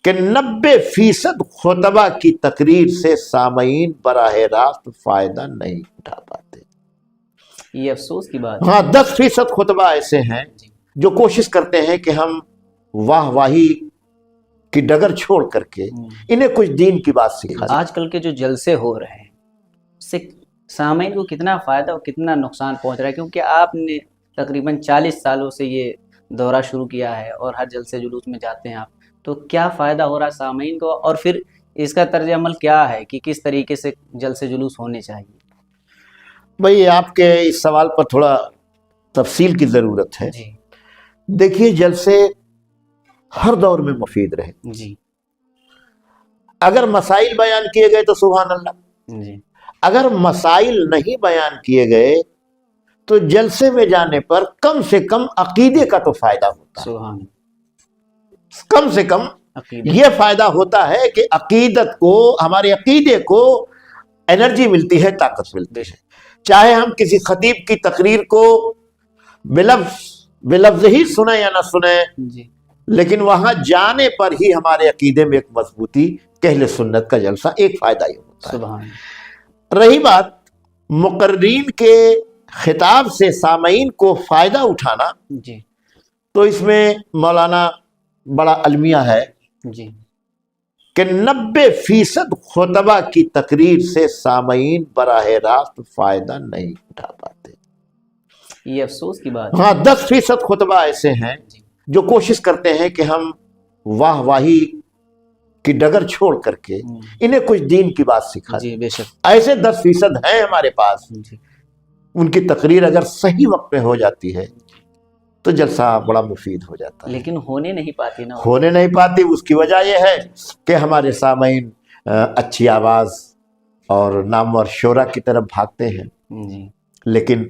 کہ 90% خطبہ کی تقریر سے سامعین براہ راست فائدہ نہیں اٹھا پاتے۔ یہ افسوس کی بات ہے۔ ہاں 10% خطبہ ایسے ہیں جو کوشش کرتے ہیں کہ ہم واہ واہی کی ڈگر چھوڑ کر کے انہیں کچھ دین کی بات سکھا دیں۔ آج کل کے جو جلسے ہو رہے ہیں اس سے سامعین کو کتنا فائدہ اور کتنا نقصان پہنچ رہا ہے، کیونکہ آپ نے تقریباً 40 سالوں سے یہ دورہ شروع کیا ہے اور ہر جلسے جلوس میں جاتے ہیں آپ، تو کیا فائدہ ہو رہا ہے سامعین کو، اور پھر اس کا طرز عمل کیا ہے کہ کس طریقے سے جلسے جلوس ہونے چاہیے؟ بھئی آپ کے اس سوال پر تھوڑا تفصیل کی ضرورت ہے۔ جی دیکھیے جلسے ہر دور میں مفید رہے، جی اگر مسائل بیان کیے گئے تو سبحان اللہ، جی اگر مسائل نہیں بیان کیے گئے تو جلسے میں جانے پر کم سے کم عقیدے کا تو فائدہ ہوتا ہے، سبحان کم سے کم عقیدہ۔ یہ فائدہ ہوتا ہے کہ عقیدت کو، ہمارے عقیدے کو انرجی ملتی ہے، طاقت ملتی ہے۔ چاہے ہم کسی خطیب کی تقریر کو بلفظ ہی سنیں یا نہ سنیں، جی لیکن وہاں جانے پر ہی ہمارے عقیدے میں ایک مضبوطی کہ اہل سنت کا جلسہ ایک فائدہ ہی ہوتا ہے۔ سبحان رہی بات مقررین کے خطاب سے سامعین کو فائدہ اٹھانا، جی تو اس میں مولانا بڑا المیہ ہے جی کہ 90% خطبہ کی تقریر سے سامعین براہ راست فائدہ نہیں اٹھا پاتے۔ یہ افسوس کی بات ہے۔ ہاں 10% خطبہ ایسے ہیں جو کوشش کرتے ہیں کہ ہم واہ واہی کی ڈگر چھوڑ کر کے انہیں کچھ دین کی بات سکھا دیں۔ جی بے شک۔ ایسے 10% ہیں ہمارے پاس، جی ان کی تقریر اگر صحیح وقت میں ہو جاتی ہے تو جلسہ بڑا مفید ہو جاتا ہے، لیکن ہونے نہیں پاتی نا۔ ہونے نہیں پاتی۔ اس کی وجہ یہ ہے کہ ہمارے سامعین اچھی آواز اور نامور شعرا کی طرف بھاگتے ہیں، جی لیکن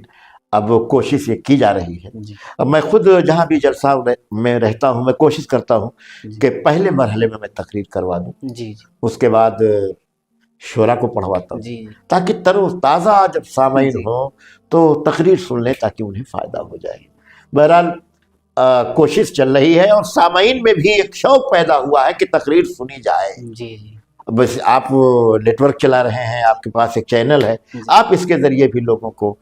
اب کوشش یہ کی جا رہی ہے۔ جی اب میں خود جہاں بھی جلسہ میں رہتا ہوں میں کوشش کرتا ہوں کہ پہلے مرحلے میں تقریر کروا دوں، جی اس کے بعد شعرا کو پڑھواتا ہوں، جی تاکہ تر و تازہ جب سامعین ہوں تو تقریر سن لیں تاکہ انہیں فائدہ ہو جائے۔ بہرحال کوشش چل رہی ہے اور سامعین میں بھی ایک شوق پیدا ہوا ہے کہ تقریر سنی جائے۔ جی جی بس آپ نیٹ ورک چلا رہے ہیں، آپ کے پاس ایک چینل ہے، آپ اس کے ذریعے بھی لوگوں کو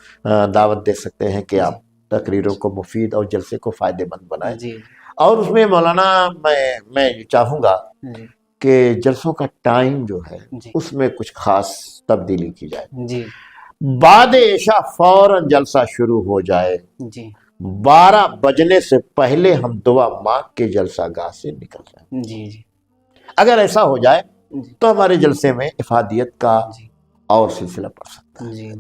دعوت دے سکتے ہیں کہ آپ تقریروں کو مفید اور جلسے کو فائدے مند بنائیں۔ جی اور اس میں مولانا میں یہ چاہوں گا جی کہ جلسوں کا ٹائم جو ہے جی اس میں کچھ خاص تبدیلی کی جائے۔ جی بعد عشاء فوراً جلسہ شروع ہو جائے، جی 12 بجنے سے پہلے ہم دعا مانگ کے جلسہ گاہ سے نکل جائیں۔ جی جی اگر ایسا ہو جائے جی تو ہمارے جلسے میں افادیت کا جی اور سلسلہ پڑ سکتا ہے۔ جی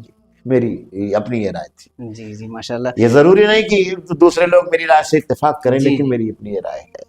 میری اپنی یہ رائے تھی۔ جی جی ماشاء اللہ۔ یہ ضروری نہیں کہ دوسرے لوگ میری رائے سے اتفاق کریں، جی لیکن جی میری اپنی یہ رائے ہے۔